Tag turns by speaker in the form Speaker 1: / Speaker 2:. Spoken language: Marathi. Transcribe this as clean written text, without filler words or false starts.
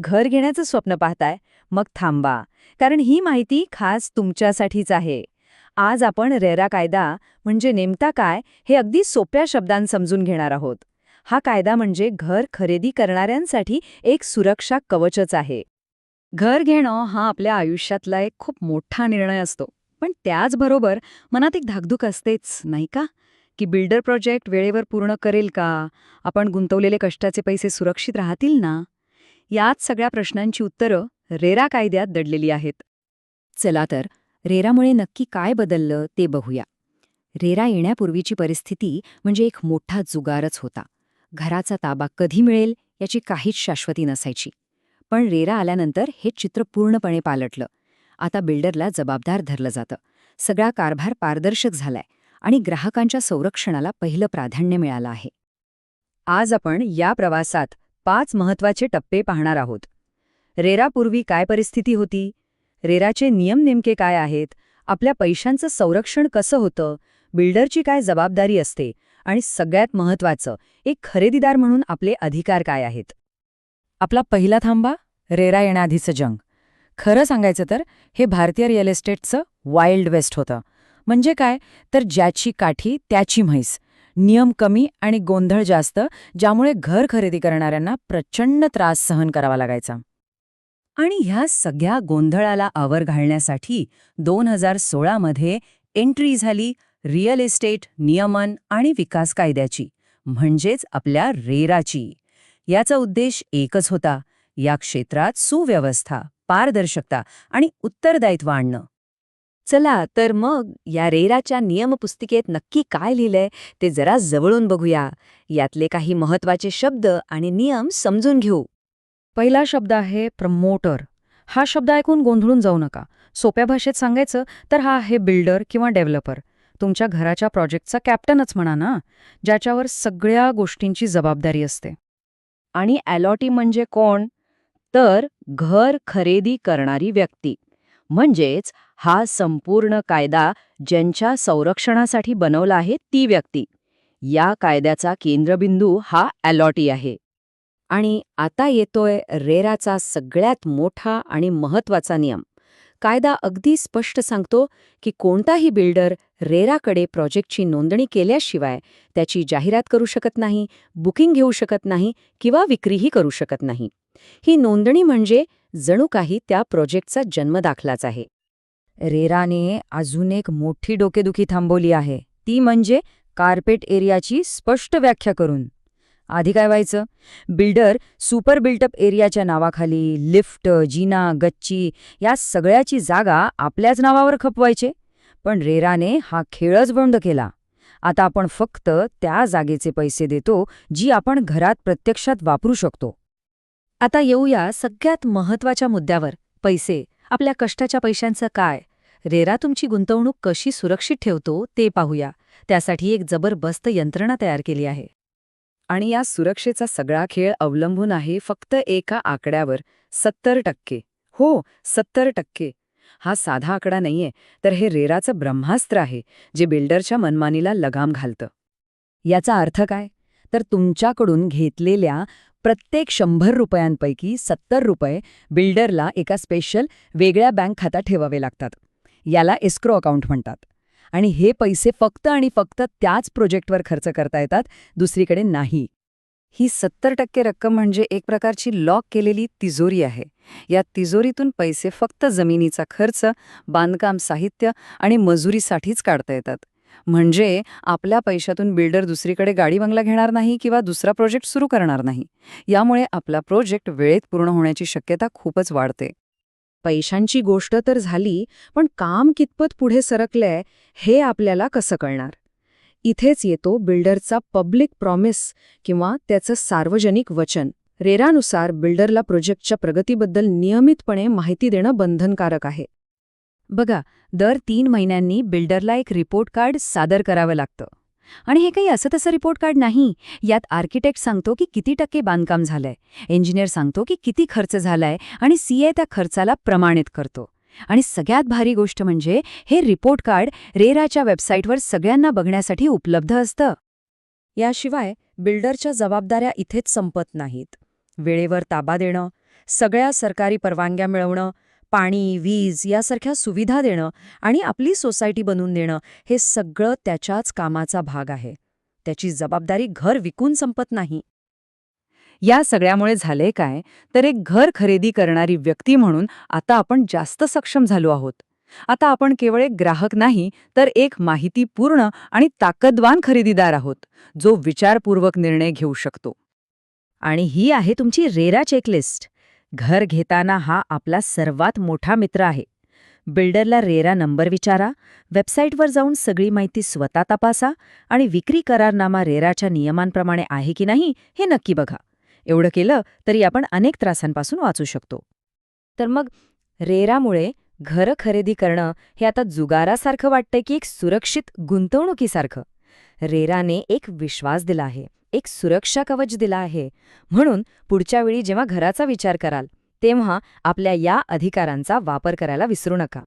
Speaker 1: घर घेण्याचं स्वप्न पाहताय, मग थांबा, कारण ही माहिती खास तुमच्यासाठीच आहे. आज आपण रेरा कायदा म्हणजे नेमका काय हे अगदी सोप्या शब्दांत समजून घेणार आहोत. हा कायदा म्हणजे घर खरेदी करणाऱ्यांसाठी एक सुरक्षा कवचच आहे. घर घेणं हा आपल्या आयुष्यातला एक खूप मोठा निर्णय असतो, पण त्याचबरोबर मनात एक धाकधूक असतेच, नाही का? की बिल्डर प्रोजेक्ट वेळेवर पूर्ण करेल का? आपण गुंतवलेले कष्टाचे पैसे सुरक्षित राहतील ना? याच सगळ्या प्रश्नांची उत्तरं रेरा कायद्यात दडलेली आहेत. चला तर, रेरामुळे नक्की काय बदललं ते बघूया. रेरा येण्यापूर्वीची परिस्थिती म्हणजे एक मोठा जुगारच होता. घराचा ताबा कधी मिळेल याची काहीच शाश्वती नसायची. पण रेरा आल्यानंतर हे चित्र पूर्णपणे पालटलं. आता बिल्डरला जबाबदार धरलं जातं. सगळा कारभार पारदर्शक झालाय आणि ग्राहकांच्या संरक्षणाला पहिलं प्राधान्य मिळालं आहे. आज आपण या प्रवासात 5 महत्त्वाचे टप्पे पाहणार आहोत. रेरापूर्वी काय परिस्थिती होती? रेराचे नियम नेमके काय आहेत? आपल्या पैशांचं संरक्षण कसं होतं? बिल्डरची काय जबाबदारी असते? आणि सगळ्यात महत्त्वाचं, एक खरेदीदार म्हणून आपले अधिकार काय आहेत? आपला पहिला थांबा, रेरा येण्याआधीचं जंग. खरं सांगायचं तर हे भारतीय रिअल इस्टेटचं वाईल्ड वेस्ट होतं. म्हणजे काय, तर ज्याची काठी त्याची म्हैस. नियम कमी आणि गोंधळ जास्त, ज्यामुळे घर खरेदी करणाऱ्यांना प्रचंड त्रास सहन करावा लागायचा. आणि ह्या सगळ्या गोंधळाला आवर घालण्यासाठी 2016 मध्ये एंट्री झाली रिअल इस्टेट नियमन आणि विकास कायद्याची, म्हणजेच आपल्या रेराची. याचा उद्देश एकच होता, या क्षेत्रात सुव्यवस्था, पारदर्शकता आणि उत्तरदायित्व आणणं. चला तर मग या रेराच्या नियमपुस्तिकेत नक्की काय लिहिलंय ते जरा जवळून बघूया. यातले काही महत्त्वाचे शब्द आणि नियम समजून घेऊ. पहिला शब्द आहे प्रमोटर. हा शब्द ऐकून गोंधळून जाऊ नका. सोप्या भाषेत सांगायचं तर हा आहे बिल्डर किंवा डेव्हलपर. तुमच्या घराच्या प्रोजेक्टचा कॅप्टनच म्हणा ना, ज्याच्यावर सगळ्या गोष्टींची जबाबदारी असते. आणि अलॉटी म्हणजे कोण? तर घर खरेदी करणारी व्यक्ती. म्हणजेच हा संपूर्ण कायदा ज्यांच्या संरक्षणासाठी बनवला आहे ती व्यक्ती. या कायद्याचा केंद्रबिंदू हा अलॉटी आहे. आणि आता येतोय रेराचा सगळ्यात मोठा आणि महत्त्वाचा नियम. कायदा अगदी स्पष्ट सांगतो की कोणताही बिल्डर रेराकडे प्रोजेक्टची नोंदणी केल्याशिवाय त्याची जाहिरात करू शकत नाही, बुकिंग घेऊ शकत नाही किंवा विक्रीही करू शकत नाही. ही नोंदणी म्हणजे जणू काही त्या प्रोजेक्टचा जन्मदाखलाच आहे. रेराने अजून एक मोठी डोकेदुखी थांबवली आहे, ती म्हणजे कार्पेट एरियाची स्पष्ट व्याख्या करून. आधी काय व्हायचं? बिल्डर सुपर बिल्टअप एरियाच्या नावाखाली लिफ्ट, जिना, गच्ची या सगळ्याची जागा आपल्याच नावावर खपवायचे. पण रेराने हा खेळच बंद केला. आता आपण फक्त त्या जागेचे पैसे देतो जी आपण घरात प्रत्यक्षात वापरू शकतो. आता येऊया सगळ्यात महत्त्वाच्या मुद्द्यावर, पैसे. आपल्या कष्टाच्या पैशांचं काय? रेरा तुमची गुंतवणूक कशी सुरक्षित ठेवतो ते पाहूया. त्यासाठी एक जबरदस्त यंत्रणा तयार केली आहे. आणि या सुरक्षेचा सगळा खेळ अवलंबून आहे फक्त एका आकड्यावर, 70%. हो, 70%. हा साधा आकडा नाहीये, तर हे रेराचं ब्रह्मास्त्र आहे, जे बिल्डरच्या मनमानीला लगाम घालतं. याचा अर्थ काय? तर तुमच्याकडून घेतलेल्या प्रत्येक 100 रुपयांपैकी 70 रुपये बिल्डरला एका स्पेशल वेगळ्या बँक खात्यात ठेवावे लागतात. याला एस्क्रो अकाउंट म्हणतात. आणि हे पैसे फक्त आणि फक्त त्याच प्रोजेक्टवर खर्च करता येतात, दुसरीकडे नाही. ही 70% रक्कम म्हणजे एक प्रकारची लॉक केलेली तिजोरी आहे. या तिजोरीतून पैसे फक्त जमिनीचा खर्च, बांधकाम साहित्य आणि मजुरीसाठीच काढता येतात. म्हणजे आपल्या पैशातून बिल्डर दुसरीकडे गाडी बंगला घेणार नाही किंवा दुसरा प्रोजेक्ट सुरू करणार नाही. यामुळे आपला प्रोजेक्ट वेळेत पूर्ण होण्याची शक्यता खूपच वाढते. पैशांची गोष्ट तर झाली, पण काम कितपत पुढे सरकलंय हे आपल्याला कसं कळणार? इथेच येतो बिल्डरचा पब्लिक प्रॉमिस किंवा त्याचं सार्वजनिक वचन. रेरानुसार बिल्डरला प्रोजेक्टच्या प्रगतीबद्दल नियमितपणे माहिती देणं बंधनकारक आहे. बघा, दर 3 महिन्यांनी बिल्डरला एक रिपोर्ट कार्ड सादर करावं लागतं. आणि हे काही असं तसं रिपोर्ट कार्ड नाही. यात आर्किटेक्ट सांगतो की किती टक्के बांधकाम झालंय, इंजिनियर सांगतो की किती खर्च झालाय आणि सीए त्या खर्चाला प्रमाणित करतो. आणि सगळ्यात भारी गोष्ट म्हणजे हे रिपोर्ट कार्ड रेराच्या वेबसाईटवर सगळ्यांना बघण्यासाठी उपलब्ध असतं. याशिवाय बिल्डरच्या जबाबदाऱ्या इथेच संपत नाहीत. वेळेवर ताबा देणं, सगळ्या सरकारी परवानग्या मिळवणं, पाणी, वीज यासारख्या सुविधा देणं आणि आपली सोसायटी बनवून देणं हे सगळं त्याच्याच कामाचा भाग आहे. त्याची जबाबदारी घर विकून संपत नाही. या सगळ्यामुळे झाले काय, तर एक घर खरेदी करणारी व्यक्ती म्हणून आता आपण जास्त सक्षम झालो आहोत. आता आपण केवळ एक ग्राहक नाही, तर एक माहितीपूर्ण आणि ताकदवान खरेदीदार आहोत, जो विचारपूर्वक निर्णय घेऊ शकतो. आणि ही आहे तुमची रेरा चेकलिस्ट. घर घेताना हा आपला सर्वात मोठा मित्र आहे. बिल्डरला रेरा नंबर विचारा, वेबसाईटवर जाऊन सगळी माहिती स्वतः तपासा आणि विक्री करारनामा रेराच्या नियमांप्रमाणे आहे की नाही हे नक्की बघा. एवढं केलं तरी आपण अनेक त्रासांपासून वाचू शकतो. तर मग रेरामुळे घरं खरेदी करणं हे आता जुगारासारखं वाटतंय की एक सुरक्षित गुंतवणुकीसारखं? रेराने एक विश्वास दिला आहे, एक सुरक्षा कवच दिला आहे. म्हणून पुढच्या वेळी जेव्हा घराचा विचार कराल, तेव्हा आपल्या या अधिकारांचा वापर करायला विसरू नका.